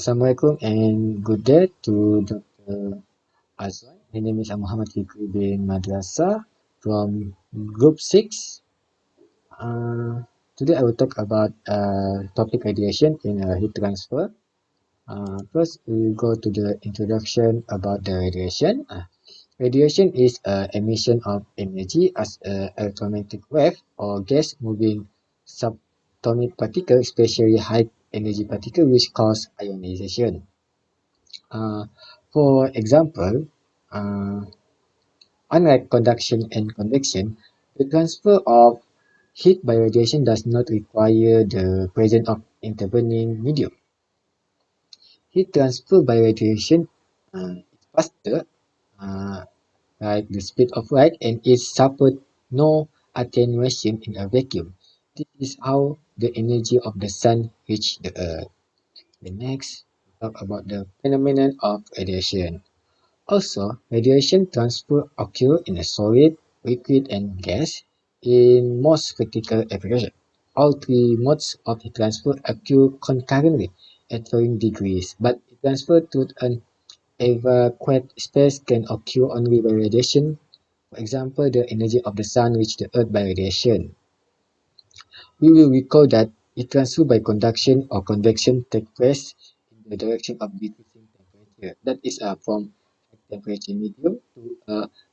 Assalamualaikum and good day to Dr. Azwan. My name is Muhammad Fikri bin Madrasah from Group 6. Today I will talk about topic radiation in heat transfer. First, we will go to the introduction about the radiation. Radiation is emission of energy as electromagnetic wave or gas moving subatomic particle, especially high energy particle which cause ionization. For example, uh, unlike conduction and convection, the transfer of heat by radiation does not require the presence of intervening medium. Heat transfer by radiation is faster, uh, like the speed of light, and it suffers no attenuation in a vacuum. This is how the energy of the sun reaches the earth. The next, we talk about the phenomenon of radiation. Also, radiation transfer occurs in a solid, liquid, and gas in most practical applications. All three modes of heat transfer occur concurrently at varying degrees, but heat transfer to an evacuate space can occur only by radiation. For example, the energy of the sun reaches the earth by radiation. We will recall that heat transfer by conduction or convection takes place in the direction of decreasing temperature. That is from temperature medium to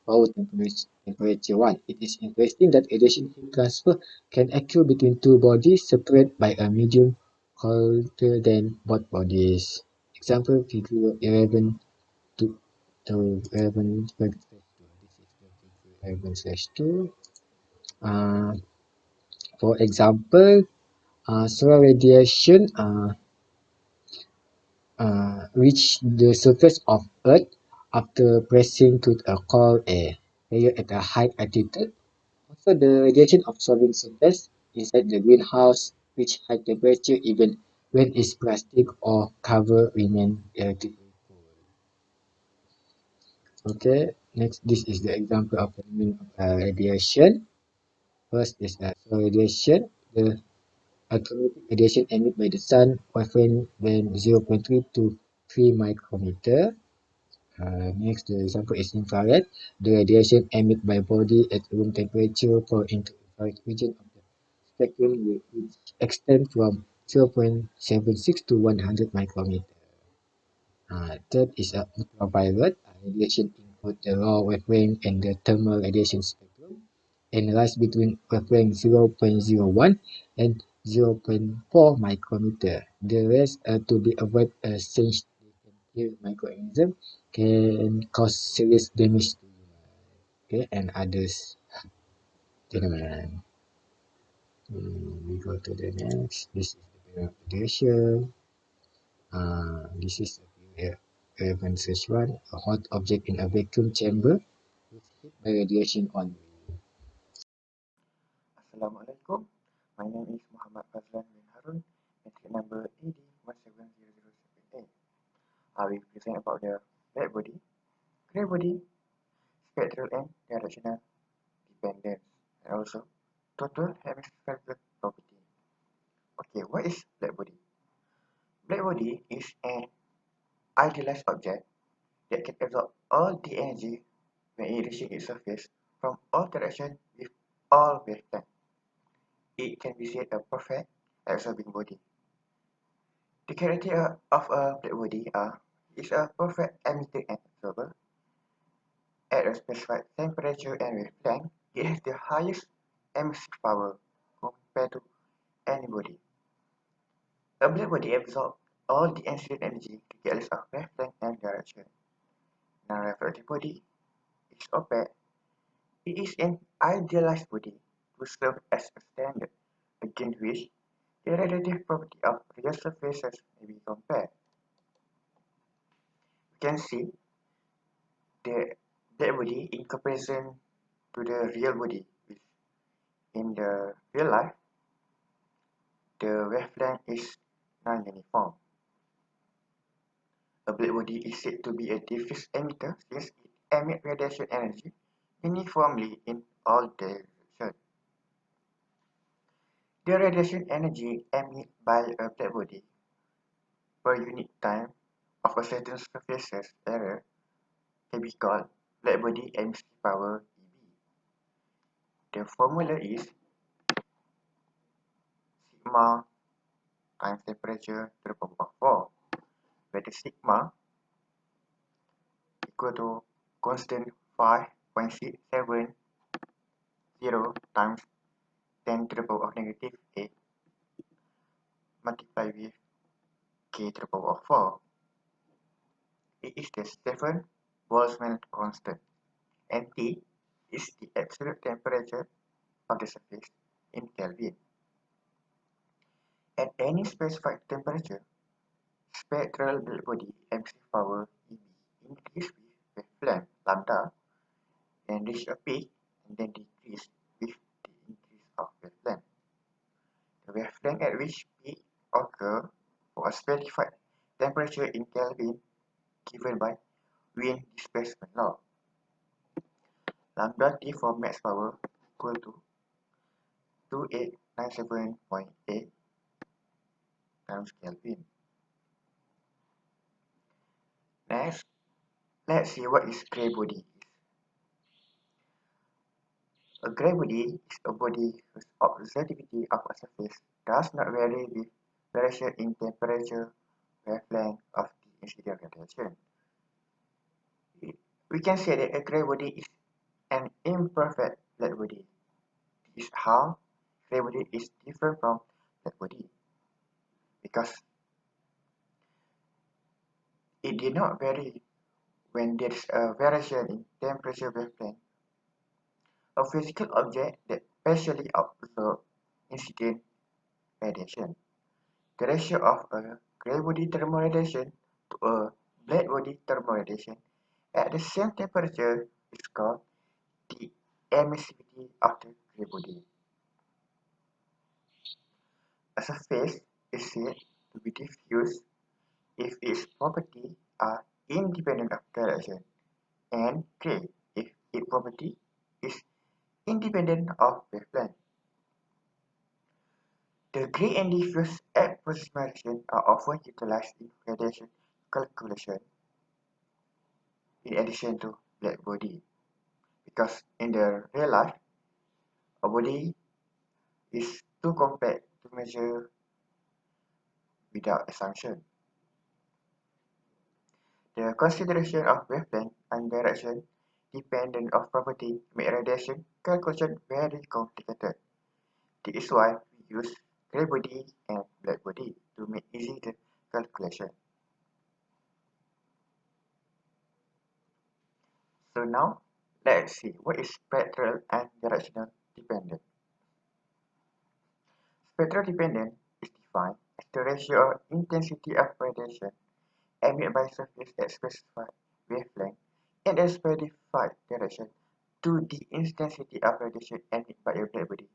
low temperature 1. It is interesting that radiation heat transfer can occur between two bodies separated by a medium colder than both bodies. Example figure 11 to 11 slash 2. This is the figure 11 slash 2. Uh, for example, solar radiation reach the surface of Earth after pressing to a cold air layer at a high altitude. Also, the radiation absorbing surface inside the greenhouse reach high temperature even when its plastic or cover remain relatively cool. Okay, next this is the example of phenomenon of radiation. First is solar radiation. The ultraviolet radiation emitted by the sun wavelength when 0.3 to 3 micrometer. Next, the example is infrared. The radiation emitted by body at room temperature fall into infrared region of the spectrum which extend from 0.76 to 100 micrometer. Third is ultraviolet radiation include the raw wavelength and the thermal radiation spectrum and lies between wavelength 0.01 and 0.4 micrometer. The rest to be avoided since they can kill microorganisms, can cause serious damage to human, okay, and others. Gentlemen, we go to the next. This is the radiation. This is a 11/1, a hot object in a vacuum chamber with heat by radiation only. Assalamualaikum. My name is Muhammad Fazlan bin Harun, entry number AD170078. I will present about the black body, grey body, spectral and directional dependence, and also total hemispherical property. Okay, what is black body? Black body is an idealized object that can absorb all the energy when it reaches its surface from all directions with all wavelengths. It can be said a perfect absorbing body. The character of a black body is a perfect emitter and absorber. At a specified temperature and wavelength, it has the highest emissive power compared to any body. A black body absorbs all the incident energy regardless of wavelength and direction. Non-reflective body is opaque. It is an idealized body to serve as a standard against which the relative property of real surfaces may be compared. We can see the black body in comparison to the real body. In the real life, the wavelength is non-uniform. A black body is said to be a diffuse emitter since it emits radiation energy uniformly in all directions. The radiation energy emitted by a black body per unit time of a certain surface's area can be called blackbody emissivity power EB. The formula is sigma times temperature to the power of 4, where the sigma equal to constant 5.670 times 10 to the power of negative 8 multiplied with k to the power of 4. It is the Stefan Boltzmann constant, and T is the absolute temperature of the surface in Kelvin. At any specified temperature, spectral blackbody emissivity power EB increase with wavelength lambda, then reach a peak and then decrease with the increase of wavelength. The wavelength at which peak occur for a specified temperature in Kelvin given by wind displacement law. Lambda T for max power equal to 2897.8 times Kelvin. Next, let's see what is gray body. A gray body is a body whose observability of a surface does not vary with variation in temperature, wavelength of the incident radiation. We can say that a gray body is an imperfect black body. This is how gray body is different from black body, because it did not vary when there is a variation in temperature wavelength. A physical object that partially absorbs incident radiation. The ratio of a gray body thermal radiation to a black body thermal radiation at the same temperature is called the emissivity of the gray body. A surface is said to be diffuse if its properties are independent of direction, and gray if its property is independent of wavelength. The gray and diffuse approximation are often utilized in radiation calculation in addition to black body, because in the real life, a body is too compact to measure without assumption. The consideration of wavelength and direction dependent of property make radiation calculation very complicated. This is why we use gray body and black body to make easy the calculation. So now, let's see what is spectral and directional dependent. Spectral dependent is defined as the ratio of intensity of radiation emitted by surface at specified wavelength in a specified direction to the intensity of radiation emitted by a black body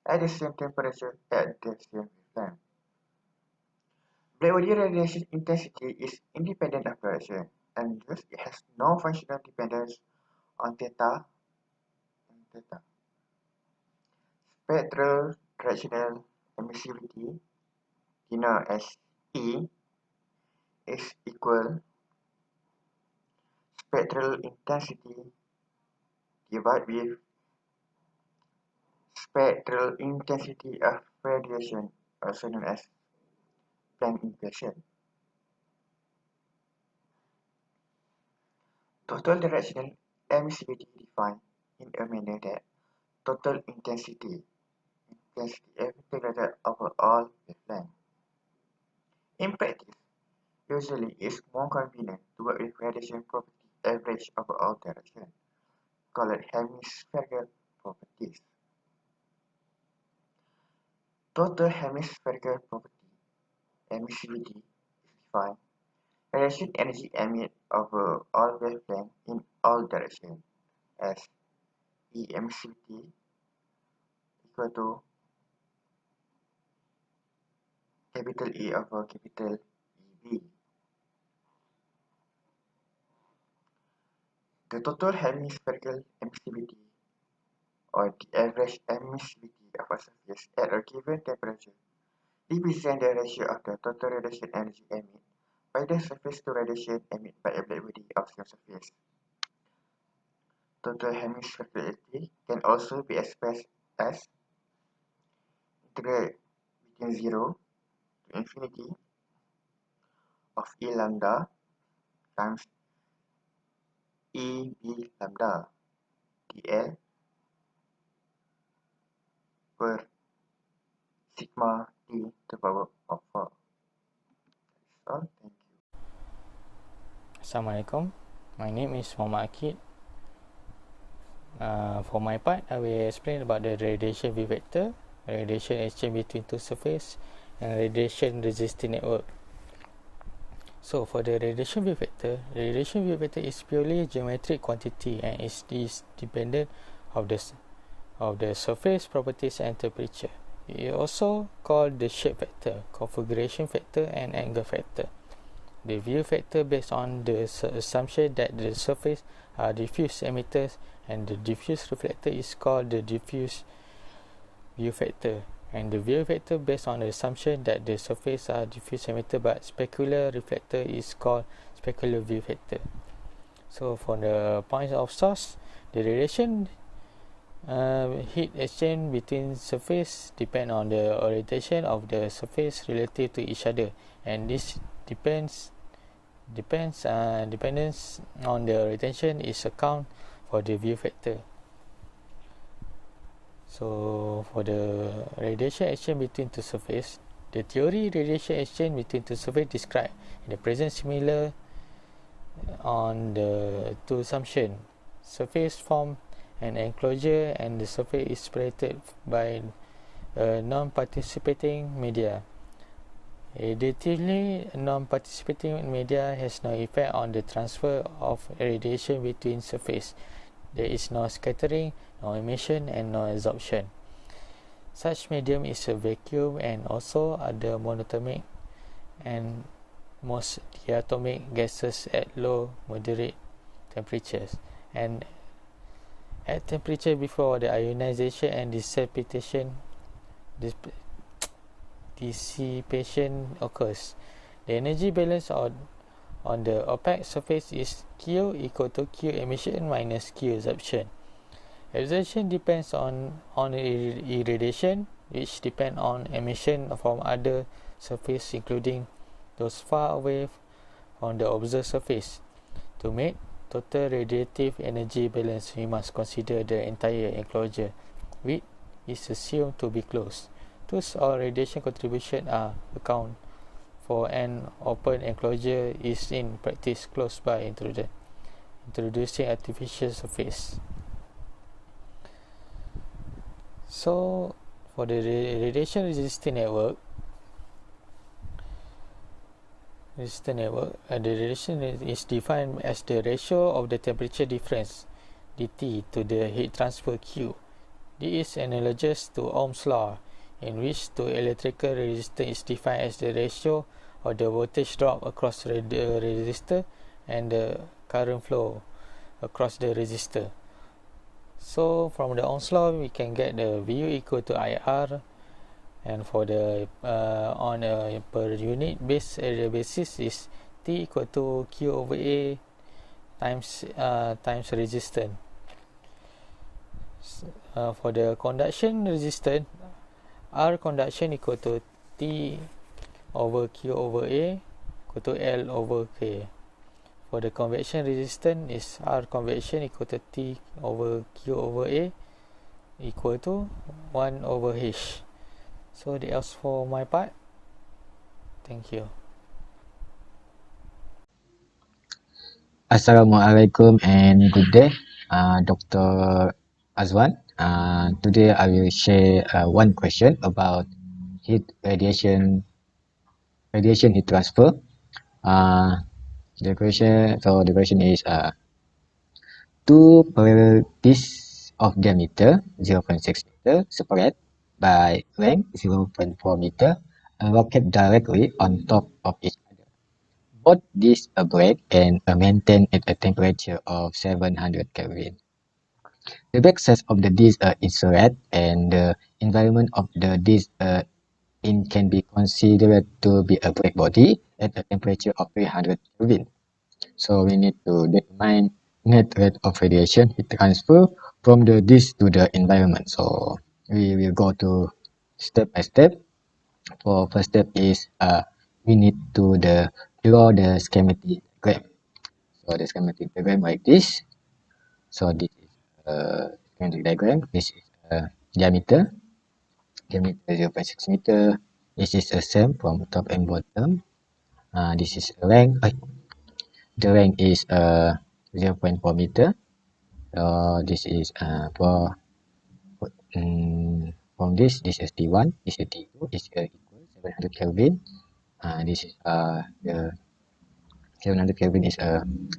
at the same temperature at the same wavelength. Black body radiation intensity is independent of direction, and thus it has no functional dependence on theta and theta. Spectral directional emissivity, denoted as E, is equal spectral intensity divided with spectral intensity of radiation, also known as Planck equation. Total directional emissivity defined in a manner that total intensity integrated over all wavelengths. In practice, usually it's more convenient to work with radiation property average over all directions, called hemispherical properties. Total hemispherical property emissivity is defined radiation energy emitted over all wavelengths in all directions as E emissivity equal to capital E over capital EB. The total hemispherical emissivity, or the average emissivity of a surface at a given temperature, represents the ratio of the total radiation energy emitted either surface to radiation emitted by a black body of same surface. Total hemispherical can also be expressed as integral between 0 to infinity of E lambda times E B lambda dl per sigma t to the power of 4. That's all. Thank you. Assalamualaikum. My name is Muhammad Akid. For my part, I will explain about the radiation wave vector, radiation exchange between two surfaces, and radiation resisting network. So for the radiation wave vector is purely geometric quantity and is dependent of the surface properties and temperature. It is also called the shape factor, configuration factor, and angle factor. The view factor based on the assumption that the surface are diffuse emitters and the diffuse reflector is called the diffuse view factor, and the view factor based on the assumption that the surface are diffuse emitter but specular reflector is called specular view factor. So for the points of source, the radiation heat exchange between surface depend on the orientation of the surface relative to each other, and this dependence on the orientation is account for the view factor. So for the radiation exchange between two surfaces, the theory radiation exchange between two surfaces described in the present similar on the two assumption. Surface form an enclosure and the surface is separated by a non-participating media. Radiatively non-participating media has no effect on the transfer of radiation between surfaces. There is no scattering, no emission, and no absorption. Such medium is a vacuum and also other monatomic and most diatomic gases at low moderate temperatures, and at temperature before the ionization and dissipation occurs. The energy balance on the opaque surface is Q equal to Q emission minus Q absorption. Absorption depends on irradiation, which depend on emission from other surface, including those far away from the observed surface. To make total radiative energy balance, we must consider the entire enclosure, which is assumed to be closed. Thus, all radiation contribution are accounted for an open enclosure is in practice closed by introducing artificial surface. So, for the radiation resisting network, the radiation is defined as the ratio of the temperature difference dt to the heat transfer Q. This is analogous to Ohm's law, in which the electrical resistance is defined as the ratio of the voltage drop across the resistor and the current flow across the resistor. So from the Ohm's law, we can get the VU equal to IR, and for the on a per unit area basis is T equal to Q over A times resistance. For the conduction resistance, R conduction equal to T over Q over A equal to L over K. For the convection resistance is R convection equal to T over Q over A equal to 1 over H. So that's for my part. Thank you. Assalamualaikum and good day, Dr. Azwan. Today I will share one question about radiation heat transfer. The question is two parallel discs of diameter 0.6 meter separate by length 0.4 meter are located directly on top of each other. Both discs break and are maintained at a temperature of 700 Kelvin. The backside of the disc are insulated, and the environment of the disc in can be considered to be a black body, at a temperature of 300 Kelvin. So we need to determine net rate of radiation heat transfer from the disk to the environment. So we will go to step by step. For first step is we need to draw the schematic diagram. So the schematic diagram like this. So this is schematic diagram. This is diameter. Diameter 0.6 meter. This is a same from top and bottom. This is a length. The length is 0.4 meter. So this is from this is T1, this is T2, is equal 700 Kelvin. This is the 700 Kelvin is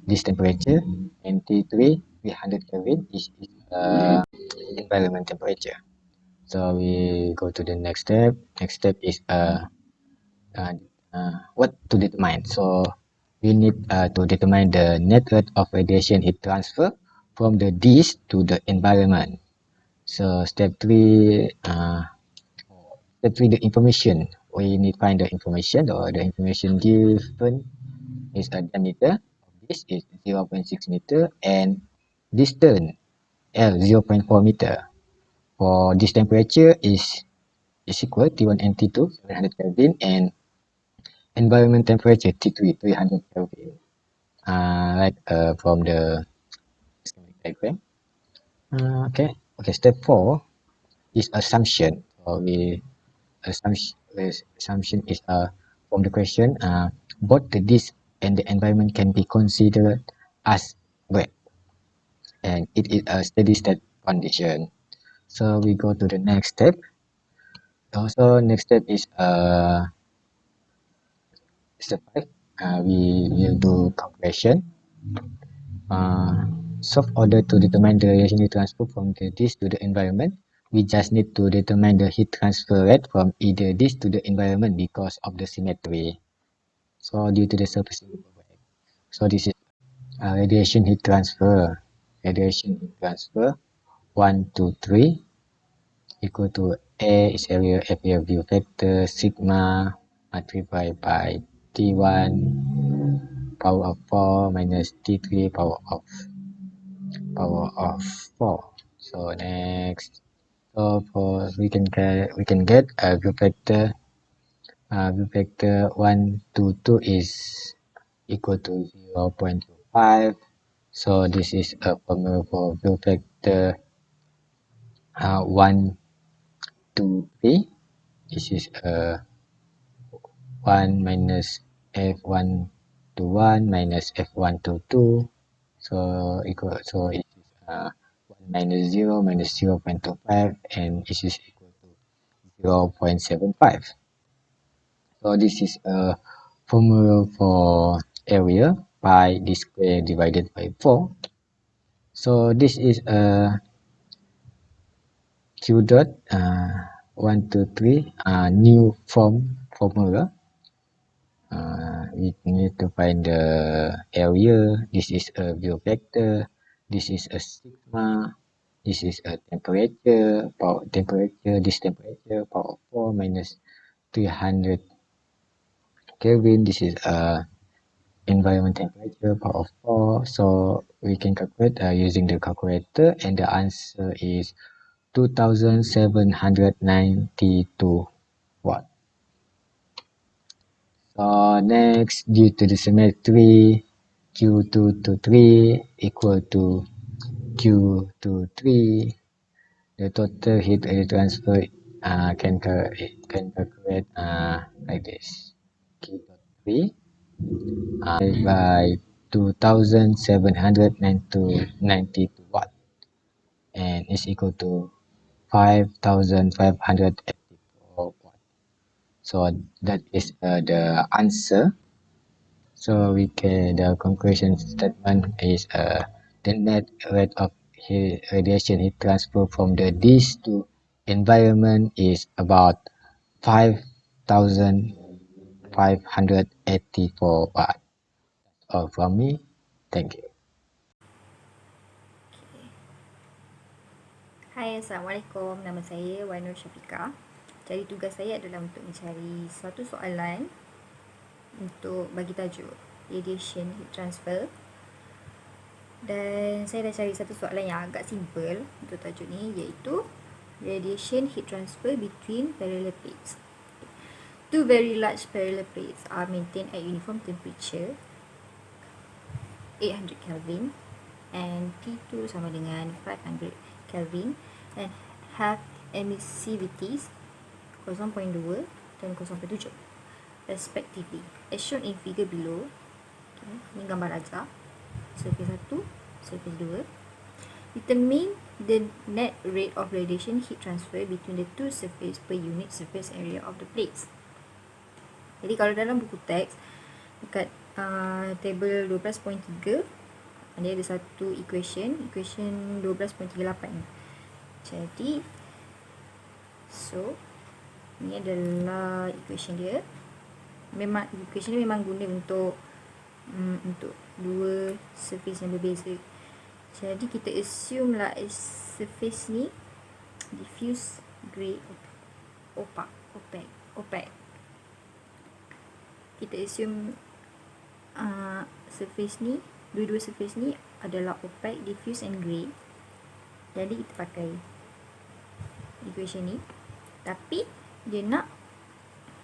this temperature, and T3 300 Kelvin is environment temperature. So we go to the next step. Next step is uh, what to determine. So we need to determine the net rate of radiation heat transfer from the disk to the environment. So step three, the information. We need to find the information, or the information given is a diameter of this is 0.6 meter and distance L 0.4 meter. For this temperature is equal T1 and T2 700 Kelvin, and environment temperature T3 300 Kelvin. Like from the schematic diagram. Okay. Step 4 is assumption. So assumption is from the question. Both the disk and the environment can be considered as wet, and it is a steady state condition. So we go to the next step. Also, next step is step 5. We will do calculation. Soft order to determine the radiation heat transfer from the disk to the environment. We just need to determine the heat transfer rate from either disk to the environment because of the symmetry. So due to the surface. So this is radiation heat transfer. Radiation heat transfer 1 to 3 equal to A is area view factor sigma multiplied by T1 power of 4 minus T3 power of 4. So next, so for we can get a view factor. View factor 1 to 2 is equal to 0.25. So this is a formula for view factor 1 to 3. This is 1 minus f1 to 1 minus f1 to 2. So it is 1 minus 0 minus 0.25, and this is equal to 0.75. So this is a formula for area pi d square divided by 4. So this is a q dot 1 to 3 new formula. We need to find the area. This is a view vector. This is a sigma. This is a temperature. This temperature power of 4 minus 300 Kelvin. This is a environment temperature power of 4. So we can calculate using the calculator, and the answer is 2792 watt. So next, due to the symmetry, Q2 to 3 equal to Q2 3. The total heat rate transfer can calculate like this. Q.3 by 2792 watt, and is equal to 5584 watt. So that is the answer. So the conclusion statement is the net rate of radiation heat transfer from the disk to environment is about 5584 watt. All from me. Thank you. Hai, Assalamualaikum. Nama saya Wainur Syafiqah. Jadi tugas saya adalah untuk mencari suatu soalan untuk bagi tajuk radiation heat transfer. Dan saya dah cari satu soalan yang agak simple untuk tajuk ni, iaitu radiation heat transfer between parallel plates. Two very large parallel plates are maintained at uniform temperature 800 Kelvin and T2 sama dengan 500 Kelvin and have emissivities 0.2 dan 0.7 respectively, as shown in figure below. Okay, ini gambar rajah surface 1, surface 2. Determine the net rate of radiation heat transfer between the two surface per unit surface area of the plates. Jadi kalau dalam buku teks dekat table 12.3 dia ada satu equation 12.38. Jadi so ni adalah equation dia. Memang equation ni memang guna untuk dua surface yang berbeza. Jadi kita assume lah surface ni diffuse grey opaque. Kita assume surface ni, dua-dua surface ni adalah opaque, diffuse and grey. Jadi kita pakai equation ni. Tapi dia nak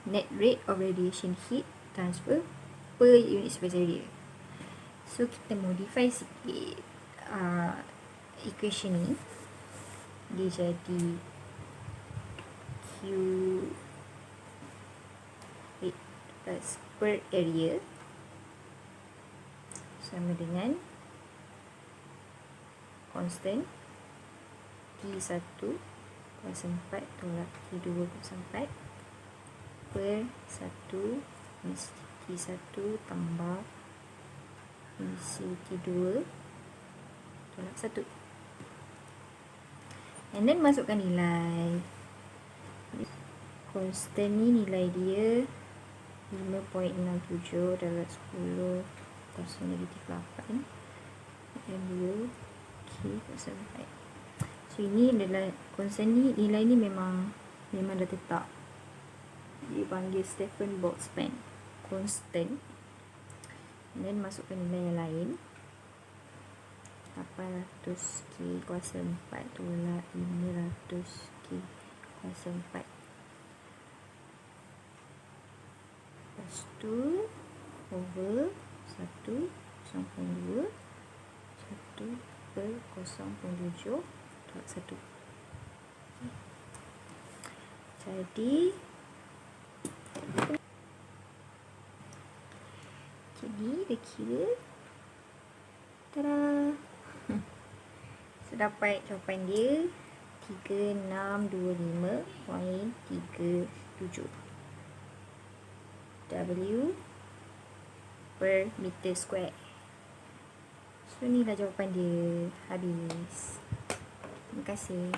net rate of radiation heat transfer per unit surface area. So kita modify sikit equation ni. Dia jadi Q per area sama dengan constant T1 kuasa 4 tolak T2 kuasa 4 per 1 mesti T1 tambah misi T2 tolak 1. And then masukkan nilai. Constant ni nilai dia 5.67 darab 10 kuasa negatif 8 M2 K kuasa 4. So ini adalah constant ni, nilai ni memang dah tetap. Dipanggil Stephen-Boltzmann constant. And then masukkan nilai yang lain. 800 K kuasa 4 tolak 500 K kuasa 4. Lepas tu over 1 0.2 1 per 0.7 tolak 1. Jadi dia kira tada. So dapat jawapan dia 3625.37 W per meter square. So inilah jawapan dia. Habis. Terima kasih.